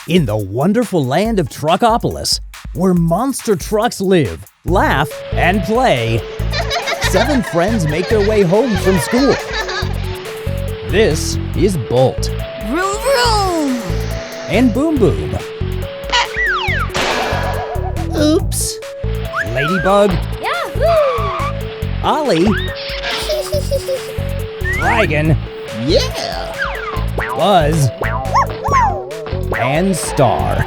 In the wonderful land of Truckopolis, where monster trucks live, laugh, and play, 7 friends make their way home from school. This is Bolt. Vroom vroom! And Boom Boom. Oops. Ladybug. Yahoo! Ollie. Dragon. Yeah. Buzz. And Star.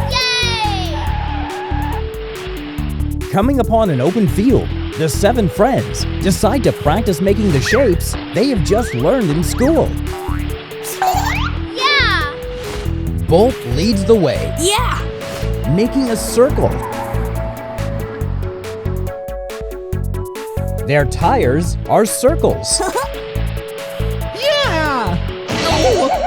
Yay! Coming upon an open field, the 7 friends decide to practice making the shapes they have just learned in school. Yeah! Bolt leads the way, Yeah! making a circle. Their tires are circles. Yeah. Woohoo!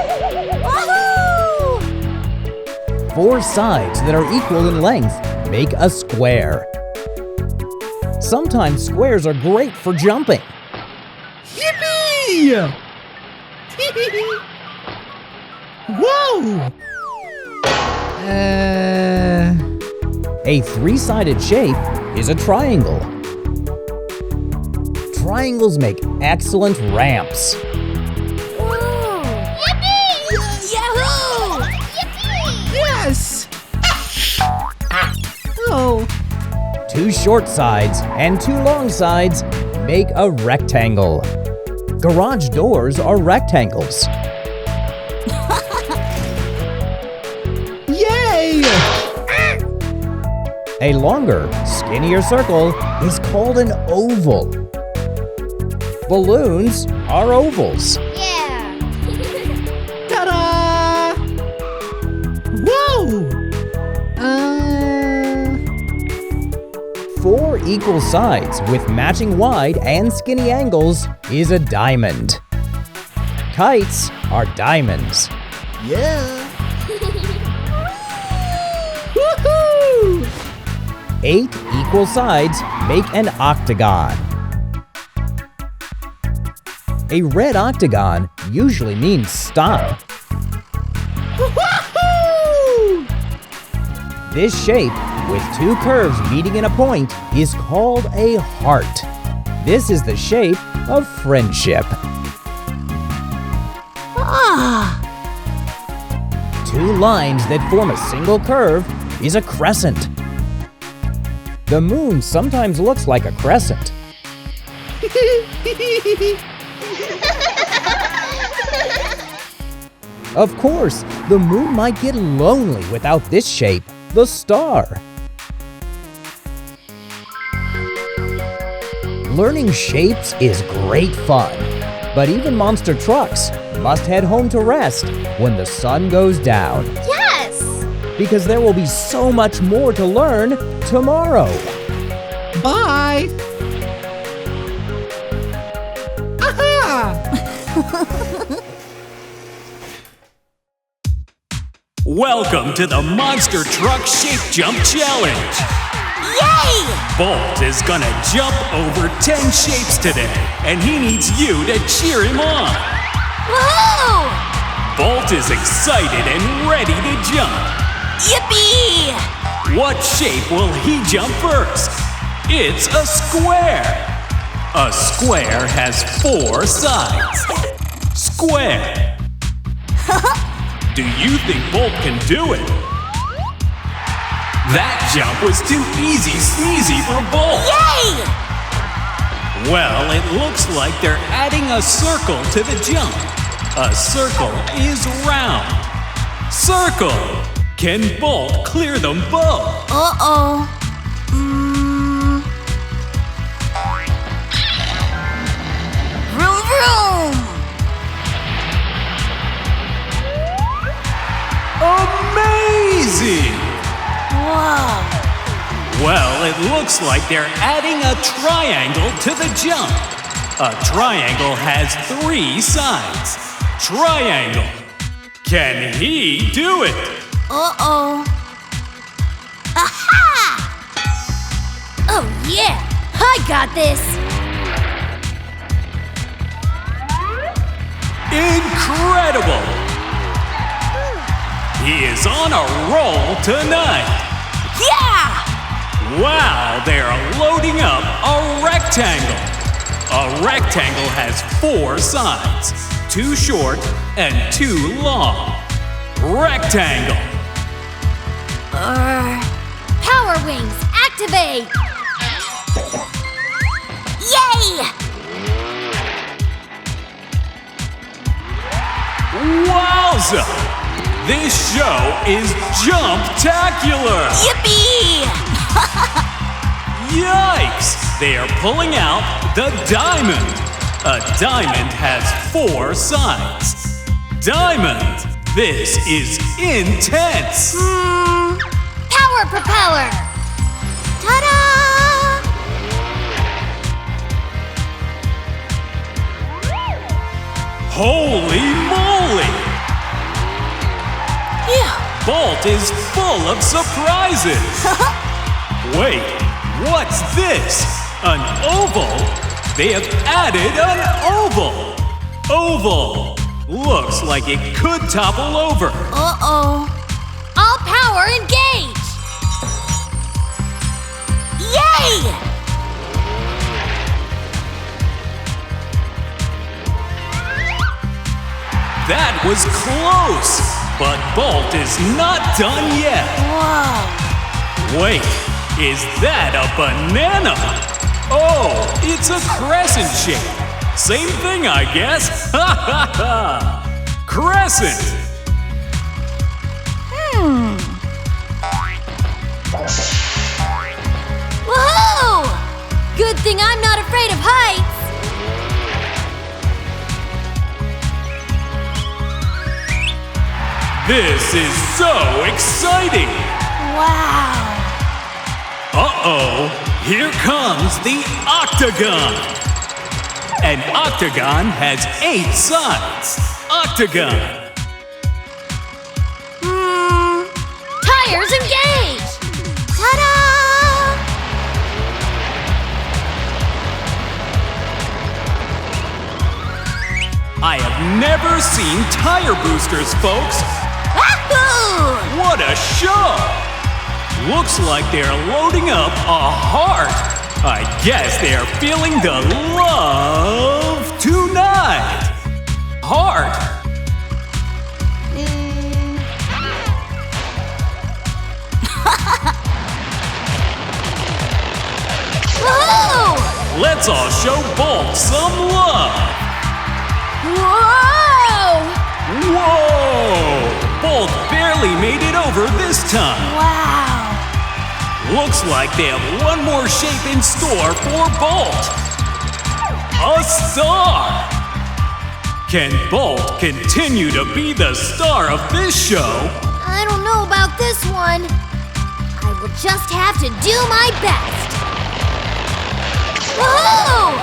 4 sides that are equal in length make a square. Sometimes squares are great for jumping. Yippee! Whoa! A 3-sided shape is a triangle. Triangles make excellent ramps. Whoa! Yippee! Yahoo! Yippee! Yes! Oh. 2 short sides and 2 long sides make a rectangle. Garage doors are rectangles. Yay! A longer, skinnier circle is called an oval. Balloons are ovals. Yeah! Ta-da! Whoa! 4 equal sides with matching wide and skinny angles is a diamond. Kites are diamonds. Yeah! Woohoo! 8 equal sides make an octagon. A red octagon usually means stop. Woohoo! This shape, with 2 curves meeting in a point, is called a heart. This is the shape of friendship. Ah! 2 lines that form a single curve is a crescent. The moon sometimes looks like a crescent. Of course, the moon might get lonely without this shape, the star. Learning shapes is great fun, but even monster trucks must head home to rest when the sun goes down, Yes! because there will be so much more to learn tomorrow. Bye! Aha! Welcome to the Monster Truck Shape Jump Challenge. Yay! Bolt is gonna jump over 10 shapes today, and he needs you to cheer him on. Woohoo! Bolt is excited and ready to jump. Yippee! What shape will he jump first? It's a square. A square has 4 sides. Square. Do you think Bolt can do it? That jump was too easy sneezy for Bolt. Yay! Well, it looks like they're adding a circle to the jump. A circle is round. Circle! Can Bolt clear them both? Uh-oh. Vroom vroom! Amazing! Whoa! Well, it looks like they're adding a triangle to the jump. A triangle has 3 sides. Triangle. Can he do it? Uh-oh. Aha! Oh yeah! I got this! Incredible! He is on a roll tonight. Yeah! Wow, they are loading up a rectangle. A rectangle has 4 sides, 2 short and 2 long. Rectangle. Power wings, activate! Yay! Wowza! This show is jump-tacular! Yippee! Yikes! They are pulling out the diamond. A diamond has 4 sides. Diamond! This is intense! Power propeller! Ta-da! Holy moly! Yeah. Bolt is full of surprises! Wait, what's this? An oval? They have added an oval! Oval! Looks like it could topple over. Uh-oh. All power engage! Yay! That was close! But Bolt is not done yet. Whoa. Wait, is that a banana? Oh, it's a crescent shape. Same thing, I guess. Ha ha ha! Crescent! Woohoo! Good thing I'm not afraid of heights. This is so exciting! Wow. Uh-oh, here comes the octagon! An octagon has 8 sides. Octagon! Tires engage! Ta-da! I have never seen tire boosters, folks! Wahoo! What a show! Looks like they're loading up a heart. I guess they are feeling the love tonight. Heart. Woohoo! Let's all show Bolt some love. Whoa! Whoa! Bolt barely made it over this time. Wow. Looks like they have one more shape in store for Bolt. A star! Can Bolt continue to be the star of this show? I don't know about this one. I will just have to do my best. Woohoo!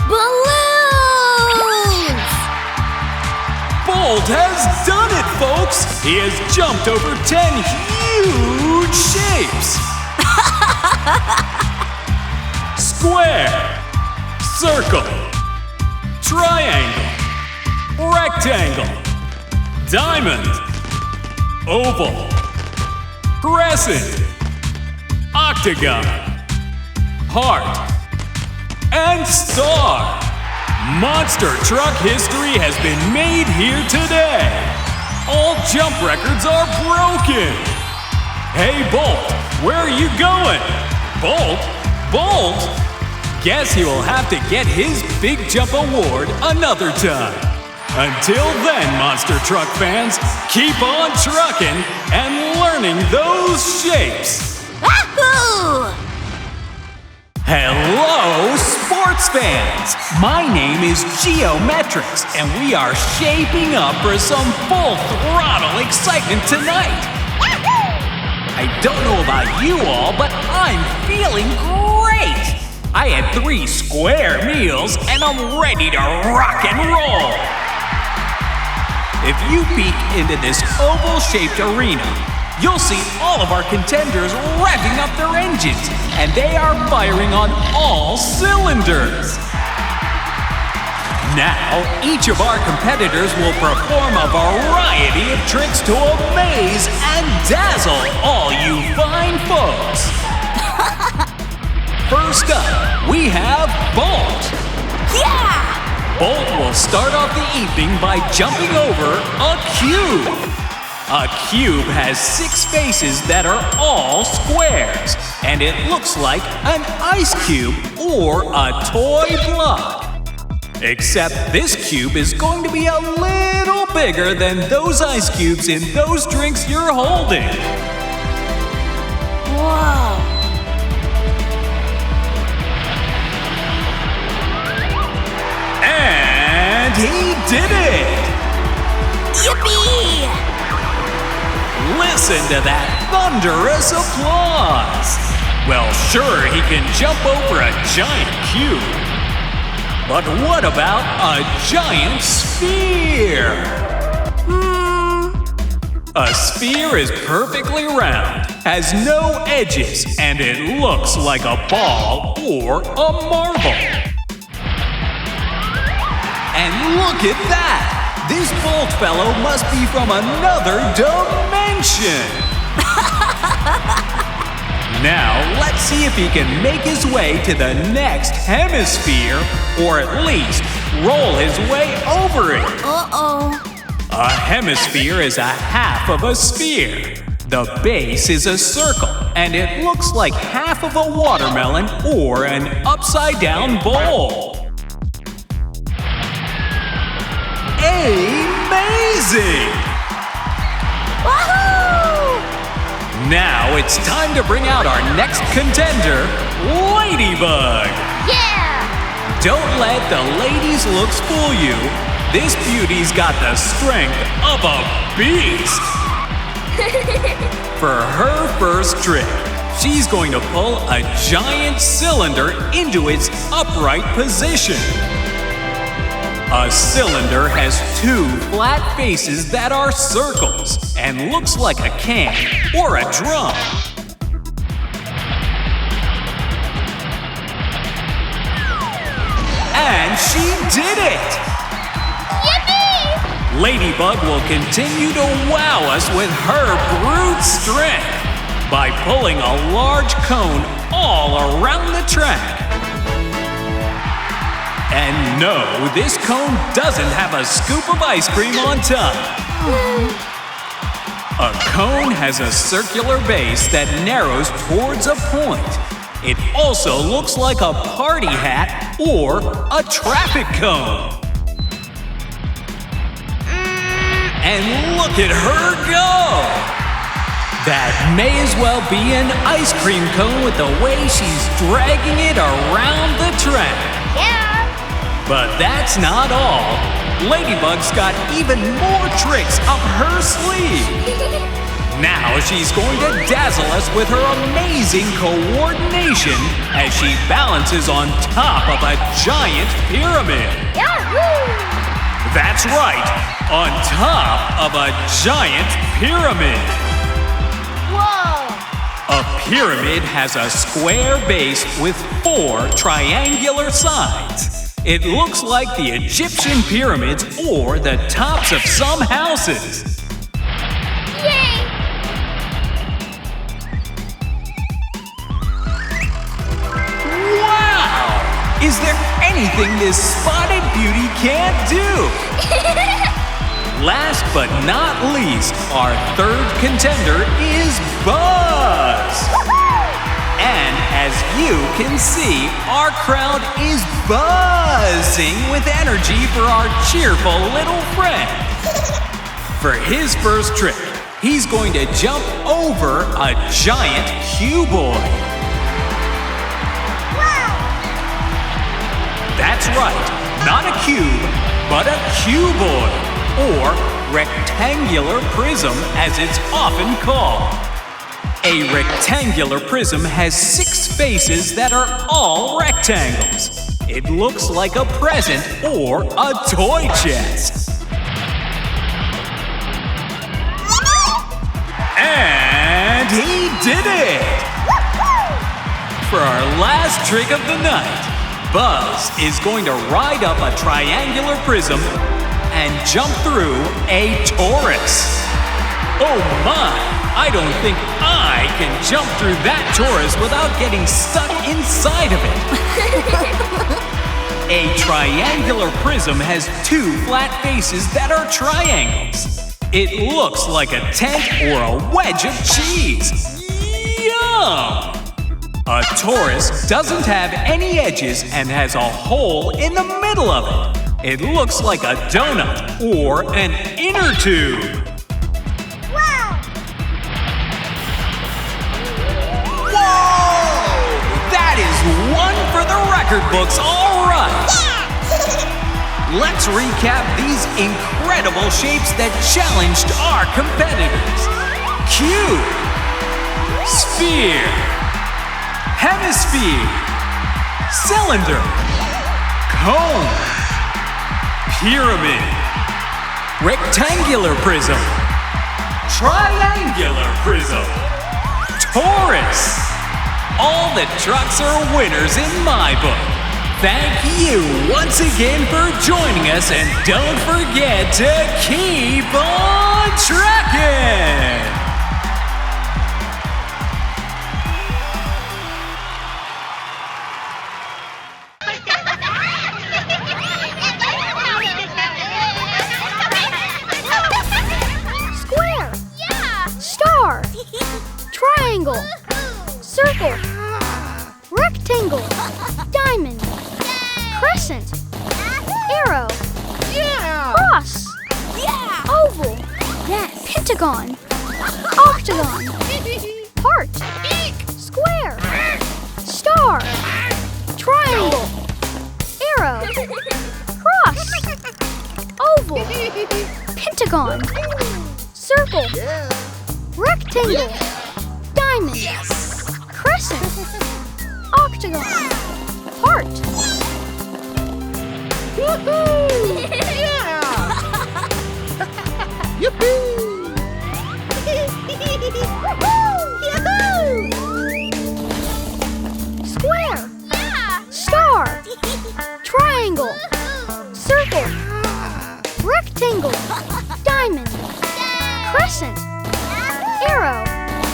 Balloons! Bolt has done it, folks! He has jumped over 10 huge shapes! Square, circle, triangle, rectangle, diamond, oval, crescent, octagon, heart, and star. Monster truck history has been made here today. All jump records are broken. Hey, Bolt, where are you going? Bolt? Bolt? Guess he will have to get his Big Jump Award another time. Until then, Monster Truck fans, keep on trucking and learning those shapes. Wahoo! Hello, sports fans! My name is Geometrics, and we are shaping up for some full-throttle excitement tonight. I don't know about you all, but I'm feeling great! I had 3 square meals, and I'm ready to rock and roll! If you peek into this oval-shaped arena, you'll see all of our contenders revving up their engines, and they are firing on all cylinders. Now, each of our competitors will perform a variety of tricks to amaze and dazzle all you fine folks. First up, we have Bolt. Yeah! Bolt will start off the evening by jumping over a cube. A cube has 6 faces that are all squares, and it looks like an ice cube or a toy block. Except this cube is going to be a little bigger than those ice cubes in those drinks you're holding. Whoa! And he did it! Yippee! Listen to that thunderous applause! Well, sure, he can jump over a giant cube. But what about a giant sphere? A sphere is perfectly round, has no edges, and it looks like a ball or a marble. And look at that! This Bolt fellow must be from another dimension! Now, let's see if he can make his way to the next hemisphere, or at least roll his way over it. Uh-oh. A hemisphere is a half of a sphere. The base is a circle, and it looks like half of a watermelon or an upside-down bowl. Amazing! Woohoo! Now it's time to bring out our next contender, Ladybug. Yeah! Don't let the ladies' looks fool you. This beauty's got the strength of a beast. For her first trick, she's going to pull a giant cylinder into its upright position. A cylinder has 2 flat faces that are circles and looks like a can or a drum. And she did it! Yippee! Ladybug will continue to wow us with her brute strength by pulling a large cone all around the track. And no, this cone doesn't have a scoop of ice cream on top. A cone has a circular base that narrows towards a point. It also looks like a party hat or a traffic cone. And look at her go! That may as well be an ice cream cone with the way she's dragging it around the track. Yeah! But that's not all. Ladybug's got even more tricks up her sleeve. Now she's going to dazzle us with her amazing coordination as she balances on top of a giant pyramid. Yahoo! That's right, on top of a giant pyramid. Whoa! A pyramid has a square base with 4 triangular sides. It looks like the Egyptian pyramids or the tops of some houses. Yay! Wow! Is there anything this spotted beauty can't do? Last but not least, our third contender is Buzz. And as you can see, our crowd is buzzing with energy for our cheerful little friend. For his first trick, he's going to jump over a giant cuboid. Wow! That's right, not a cube, but a cuboid, or rectangular prism as it's often called. A rectangular prism has 6 faces that are all rectangles. It looks like a present or a toy chest. And he did it! For our last trick of the night, Buzz is going to ride up a triangular prism and jump through a torus. Oh my, I don't think I can jump through that torus without getting stuck inside of it. A triangular prism has two flat faces that are triangles. It looks like a tent or a wedge of cheese. Yum! A torus doesn't have any edges and has a hole in the middle of it. It looks like a donut or an inner tube. Wow! Whoa! That is one for the record books, all right! Let's recap these incredible shapes that challenged our competitors. Cube, sphere, hemisphere, cylinder, cone, pyramid, rectangular prism, triangular prism, torus. All the trucks are winners in my book. Thank you once again for joining us, and don't forget to keep on trucking! Square! Yeah! Star! Triangle! Circle! Rectangle! Diamond! Crescent! Arrow! Yeah! Cross! Yeah! Oval! Yes! Pentagon! Octagon! Heart! Square! Star! Triangle! Arrow! Cross! Oval! Pentagon! Circle! Rectangle! Diamond! Crescent! Octagon! Heart! Woohoo! Yeah! Yippee! Square! Star! Triangle! Circle! Rectangle! Diamond! Crescent! Arrow!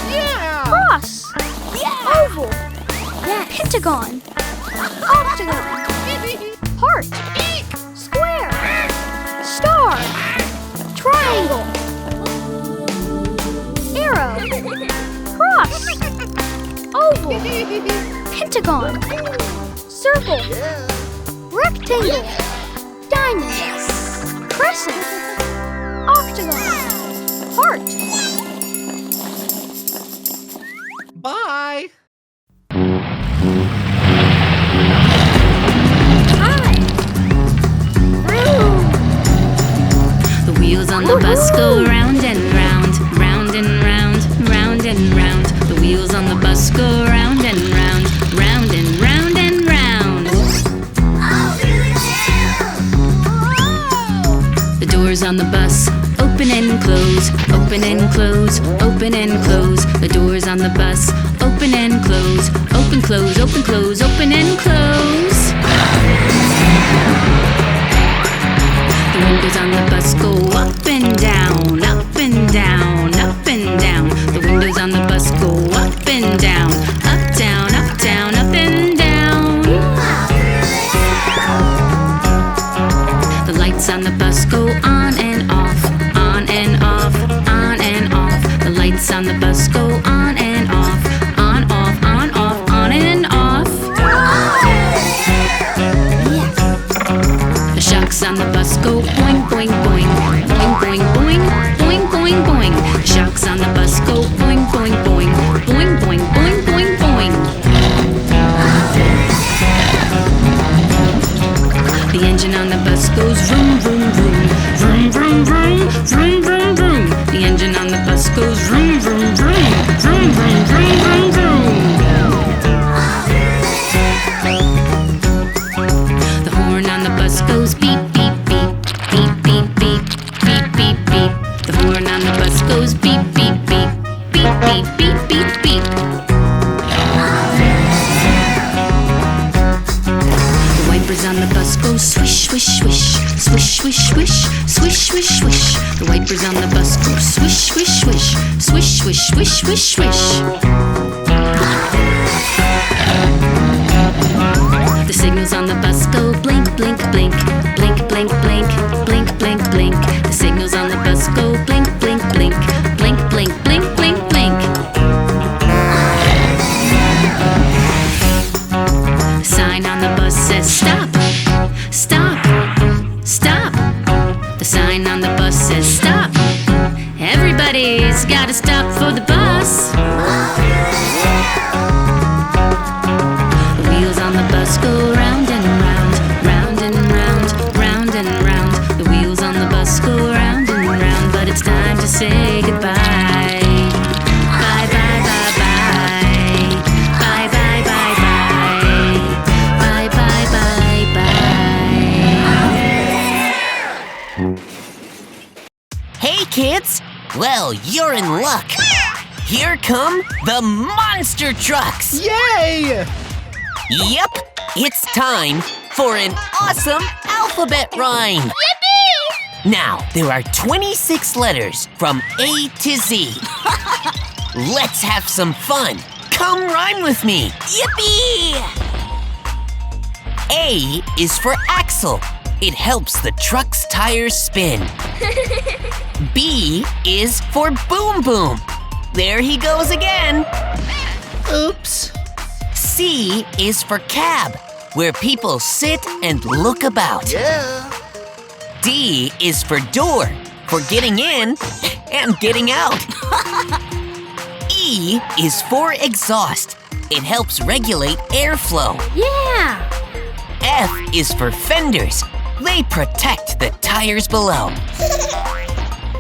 Yeah! Cross! Oval! Pentagon! Octagon! Heart! Square! Star! Triangle! Arrow! Cross! Oval! Pentagon! Circle! Rectangle! Diamond! Crescent! Octagon! Heart! Bye! The wheels on the bus go round and round, round and round, round and round. The wheels on the bus go round and round, round and round and round. The doors on the bus open and close, open and close, open and close. The doors on the bus open and close, open, close, open, close, open and close. The windows on the bus go up and down, up and down, up and down. The windows on the bus go up and down, up, down, up, down, up and down. The lights on the bus go on and off, on and off, on and off. The lights on the bus go on and off, on, off, on, off, on and off. The shocks on the bus go boing, boing, boing, boing, boing, boing, boing, boing, boing. The shocks on the bus go boing, boing, boing, boing, boing, boing, boing, boing. The engine on the bus goes vroom, vroom, vroom, vroom, vroom, vroom, vroom, vroom, vroom. The engine on the bus goes vroom, vroom, vroom, vroom, vroom, vroom, vroom, vroom. The horn on the bus goes beep, beep, beep, beep, beep, beep, beep, beep, beep. The horn on the bus goes beep, beep, beep, beep, beep, beep, beep, beep. swish. The wipers on the bus go swish, swish, swish. Swish, swish, swish, swish, swish. The signals on the bus go blink, blink, blink. Blink, blink, blink. Blink, blink, blink. The signals on the bus go blink, blink, blink. Blink, blink, blink, blink, blink. The sign on the bus says stop, stop, stop. The sign on the bus says stop. Everybody's gotta stop for the bus. The wheels on the bus go round and round, round and round, round and round. The wheels on the bus go round and round, but it's time to say goodbye. Bye, bye, bye, bye. Bye, bye, bye, bye. Bye, bye, bye, bye. Hey kids! Well, you're in luck. Here come the monster trucks. Yay! Yep, it's time for an awesome alphabet rhyme. Yippee! Now, there are 26 letters from A to Z. Let's have some fun. Come rhyme with me. Yippee! A is for axle. It helps the truck's tires spin. B is for boom boom. There he goes again. Oops. C is for cab, where people sit and look about. Yeah. D is for door, for getting in and getting out. E is for exhaust. It helps regulate airflow. Yeah! F is for fenders. They protect the tires below.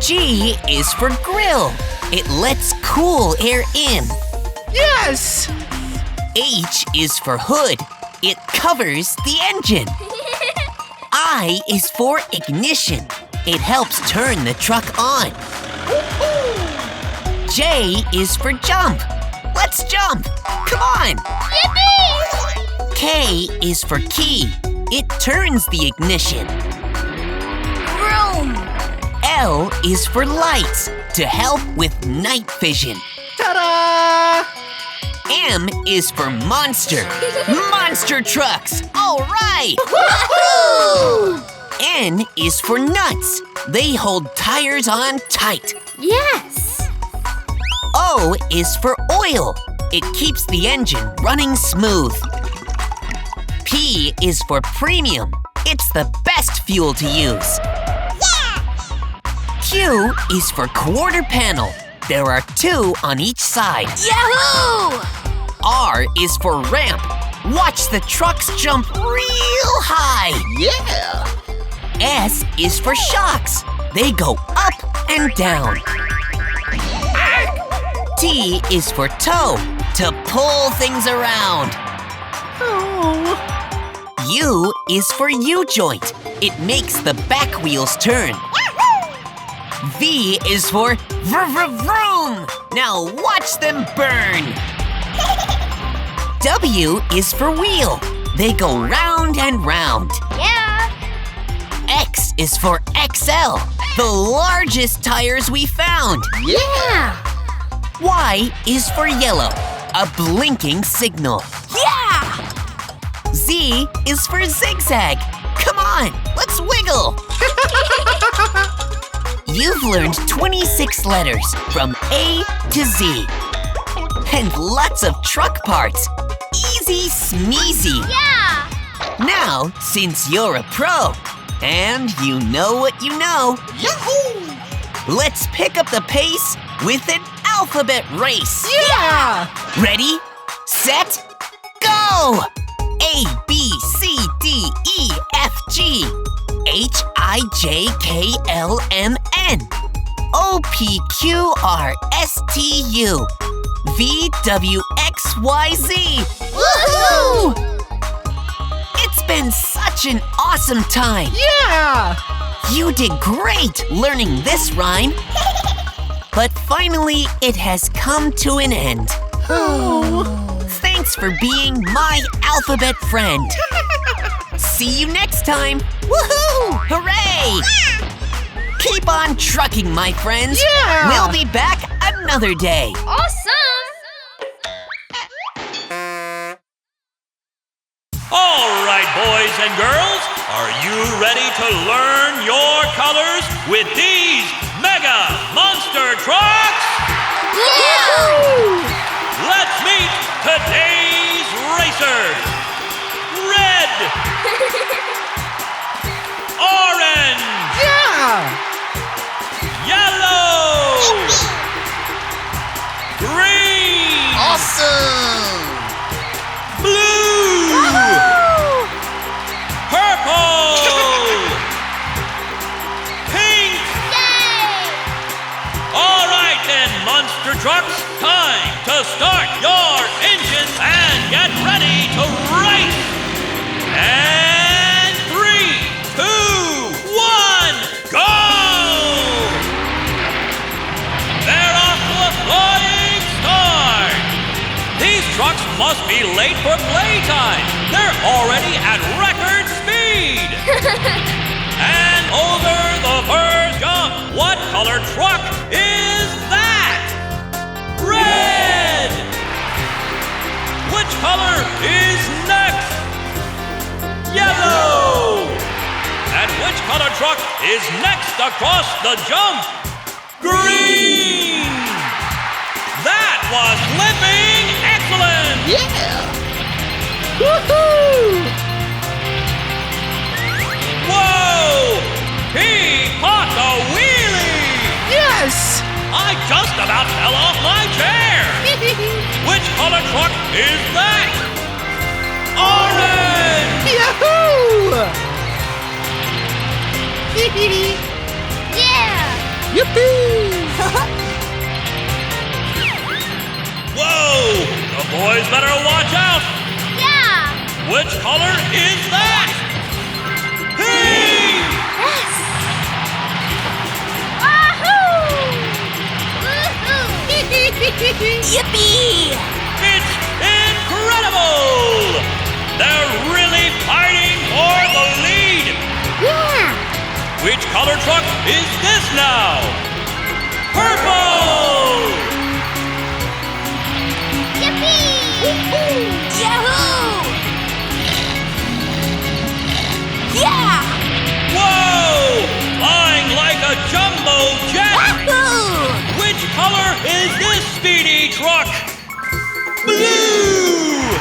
G is for grill. It lets cool air in. Yes! H is for hood. It covers the engine. I is for ignition. It helps turn the truck on. J is for jump. Let's jump. Come on. Yippee! K is for key. It turns the ignition. Vroom! L is for lights to help with night vision. Ta-da! M is for monster. Monster trucks. All right. Woohoo! N is for nuts. They hold tires on tight. Yes! O is for oil. It keeps the engine running smooth. P is for premium. It's the best fuel to use. Yeah! Q is for quarter panel. There are 2 on each side. Yahoo! R is for ramp. Watch the trucks jump real high. Yeah! S is for shocks. They go up and down. T is for toe, to pull things around. Oh. U is for U-joint. It makes the back wheels turn. V is for vroom. Now watch them burn. W is for wheel. They go round and round. Yeah! X is for XL, the largest tires we found. Yeah! Y is for yellow, a blinking signal. Yeah! Z is for zigzag. Come on, let's wiggle. You've learned 26 letters from A to Z. And lots of truck parts. Easy smeezy. Yeah! Now, since you're a pro, and you know what you know, Yahoo! let's pick up the pace with an alphabet race. Yeah! Ready, set, go! A, B, C, D, E, F, G, H, I, J, K, L, M, N, O, P, Q, R, S, T, U, V, W, X, Y, Z. Woohoo! It's been such an awesome time. Yeah! You did great learning this rhyme. But finally, it has come to an end. Oh. Thanks for being my alphabet friend. See you next time. Woohoo! Hooray! Keep on trucking, my friends. Yeah! We'll be back another day. Awesome! All right, boys and girls, are you ready to learn your colors with these mega monster trucks? Yeah! Let's meet today's racers. Red, orange, Yeah! yellow, green, Awesome! blue, purple, pink. Yay! All right then, monster trucks, time to start your engines and get ready to race. And 3, 2, 1, go! They're off to a flying start. These trucks must be late for playtime. They're already at record speed. And over the first jump, what color truck is that? Red! Which color is next? Yellow! And which color truck is next across the jump? Green! That was flipping excellent! Yeah! Woohoo! Whoa! He caught the wheelie! Yes! I just about fell off my chair! Which color truck is that? Orange! Yahoo! Yeah! Yippee! Whoa! The boys better watch out! Yeah! Which color is that? Pink! Yes! Wahoo! Woohoo! Yippee! It's incredible! They're really fighting for the lead! Yeah! Which color truck is this now? Purple! Yippee! Yahoo! Yeah! Whoa! Flying like a jumbo jet! Wahoo! Which color is this speedy truck? Blue!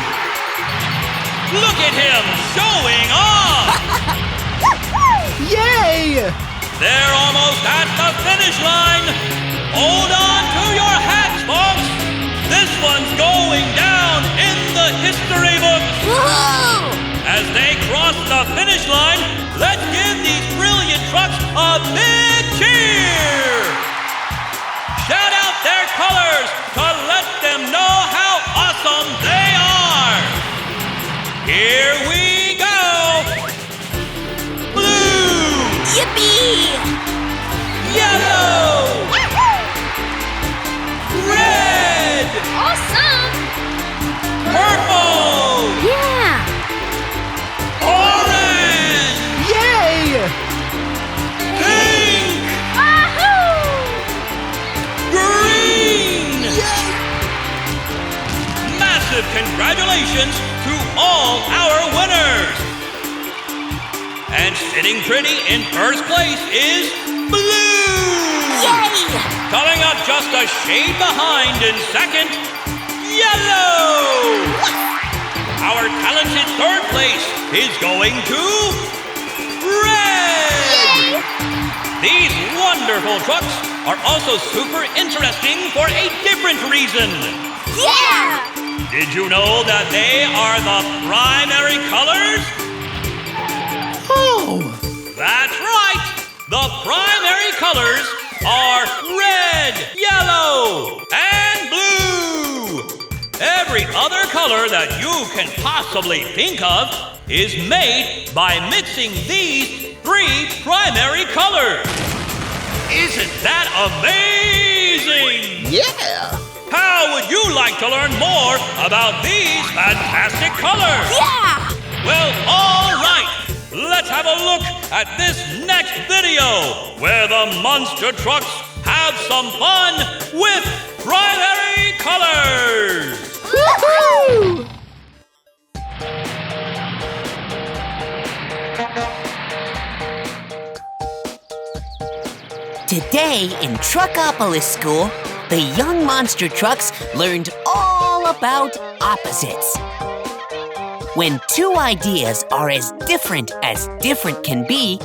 Look at him showing off! Yay! They're almost at the finish line! Hold on to your hats, folks! This one's going down in the history books! Woohoo! As they cross the finish line, let's give these brilliant trucks a big cheer! Shout out their colors to let them know how awesome they are! Here we go! Blue! Yippee! Yellow! Red! Awesome! Purple! Yeah! Orange! Yay! Pink! Wahoo! Green! Massive congratulations to all our winners! And sitting pretty in first place is Blue! Yay! Coming up just a shade behind in second, Yellow! Our talented third place is going to Red! These wonderful trucks are also super interesting for a different reason. Yeah! Did you know that they are the primary colors? Oh! That's right! The primary colors are red, yellow, and blue! Every other color that you can possibly think of is made by mixing these three primary colors. Isn't that amazing? Yeah! How would you like to learn more about these fantastic colors? Yeah! Well, all right. Let's have a look at this next video, where the monster trucks have some fun with primary colors! Woohoo! Today in Truckopolis School, the young monster trucks learned all about opposites. When two ideas are as different can be,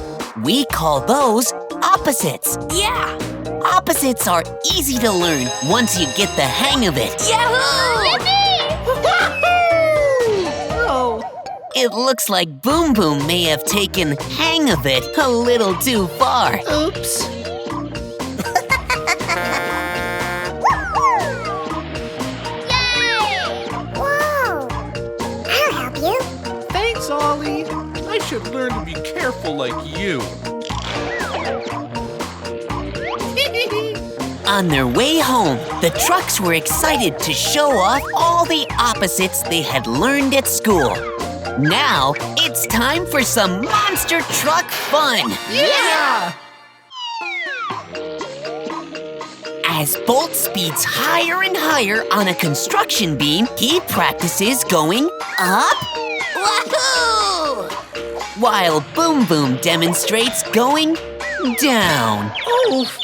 we call those opposites. Yeah! Opposites are easy to learn once you get the hang of it. Yahoo! Oh, It looks like Boom Boom may have taken hang of it a little too far. oops. Whoa! I'll help you. Thanks, Ollie. I should learn to be careful like you. On their way home, the trucks were excited to show off all the opposites they had learned at school. Now, it's time for some monster truck fun! Yeah! As Bolt speeds higher and higher on a construction beam, he practices going up, Wahoo! while Boom Boom demonstrates going down. Oof.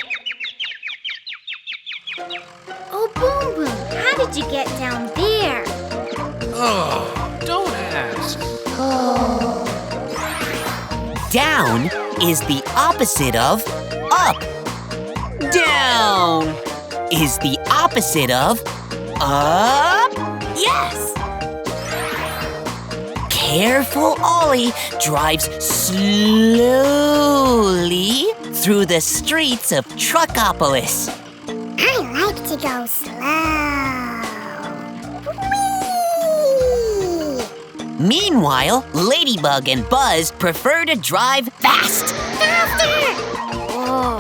Oh, Boom Boom, how did you get down there? Oh, don't ask. Down is the opposite of up. Down is the opposite of up. Yes! Careful Ollie drives slowly through the streets of Truckopolis. I like to go slow. Whee! Meanwhile, Ladybug and Buzz prefer to drive fast. Faster! Whoa.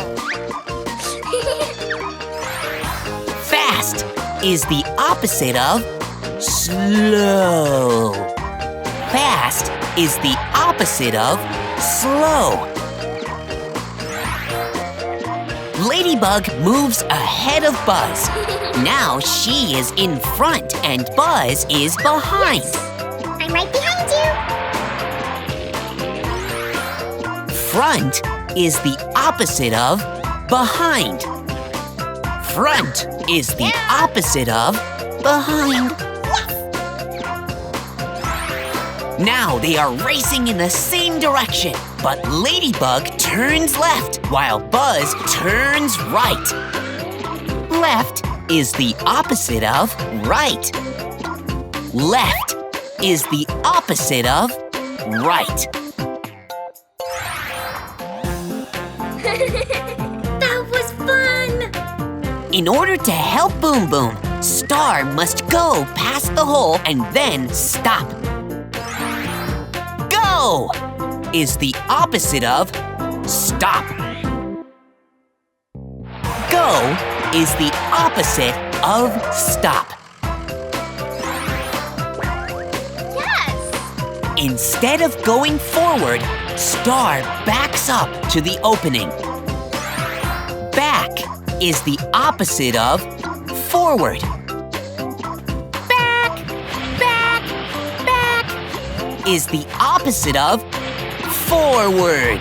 Fast is the opposite of slow. Fast is the opposite of slow. Ladybug moves ahead of Buzz. Now she is in front and Buzz is behind. I'm right behind you. Front is the opposite of behind. Front is the opposite of behind. Now they are racing in the same direction, but Ladybug turns left while Buzz turns right. Left is the opposite of right. Left is the opposite of right. That was fun! In order to help Boom Boom, Star must go past the hole and then stop. Go is the opposite of stop. Go is the opposite of stop. Yes! Instead of going forward, Star backs up to the opening. Back is the opposite of forward. Back, back, back is the opposite of forward.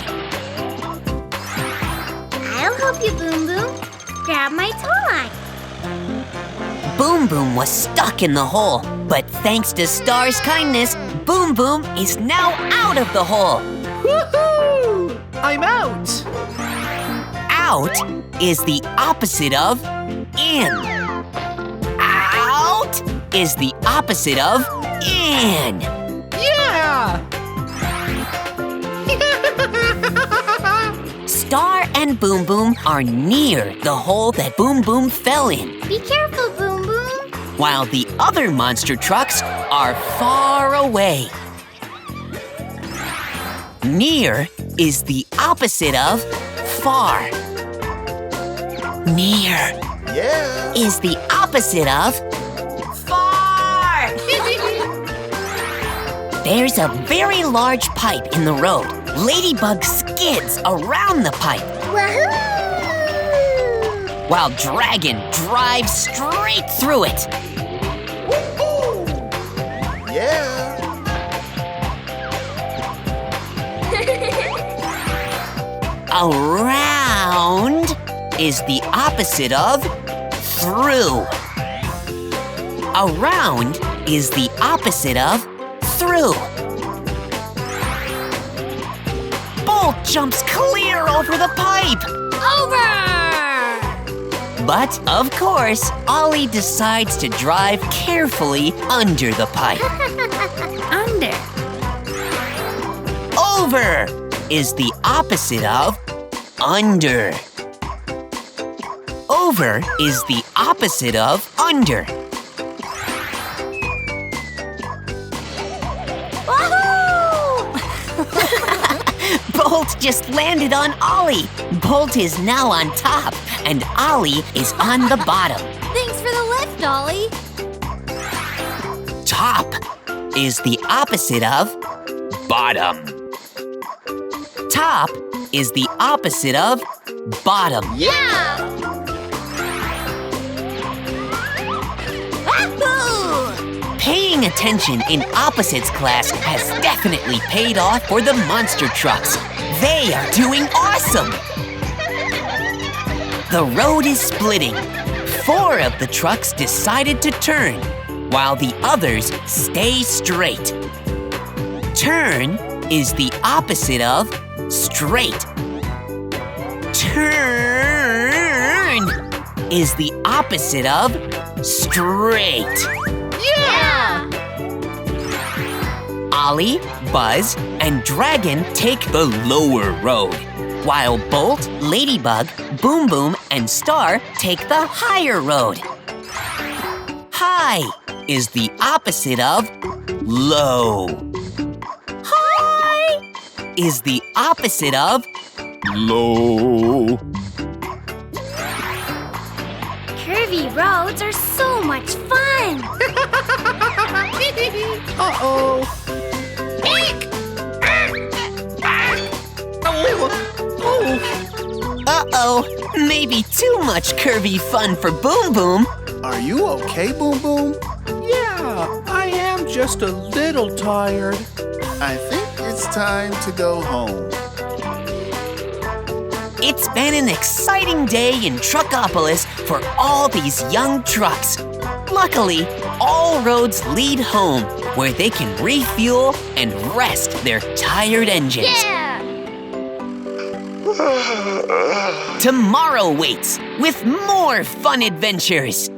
I'll help you, Boom Boom. Grab my tow line. Boom Boom was stuck in the hole, but thanks to Star's kindness, Boom Boom is now out of the hole. Woohoo! I'm out. Out is the opposite of in. Out is the opposite of in. Yeah! Star and Boom Boom are near the hole that Boom Boom fell in, Be careful, Boom Boom. while the other monster trucks are far away. Near is the opposite of far. Near is the opposite of far. There's a very large pipe in the road. Ladybug skips skids around the pipe, Wahoo! while Dragon drives straight through it. Yeah. Around is the opposite of through. Around is the opposite of through. Bolt jumps clear over the pipe. Over! But, of course, Ollie decides to drive carefully under the pipe. Under. Over is the opposite of under. Over is the opposite of under. Wahoo! Bolt just landed on Ollie. Bolt is now on top, and Ollie is on the bottom. Thanks for the lift, Ollie. Top is the opposite of bottom. Top is the opposite of bottom. Yeah! Wahoo! Paying attention in opposites class has definitely paid off for the monster trucks. They are doing awesome! The road is splitting. 4 of the trucks decided to turn, while the others stay straight. Turn is the opposite of straight. Turn is the opposite of straight. Yeah! Ollie, Buzz, and Dragon take the lower road, while Bolt, Ladybug, Boom Boom, and Star take the higher road. High is the opposite of low. High is the opposite of low. Curvy roads are so much fun! Uh-oh. Uh-oh, maybe too much curvy fun for Boom Boom. Are you okay, Boom Boom? Yeah, I am just a little tired. I think it's time to go home. It's been an exciting day in Truckopolis for all these young trucks. Luckily, all roads lead home where they can refuel and rest their tired engines. Yeah! Tomorrow waits with more fun adventures.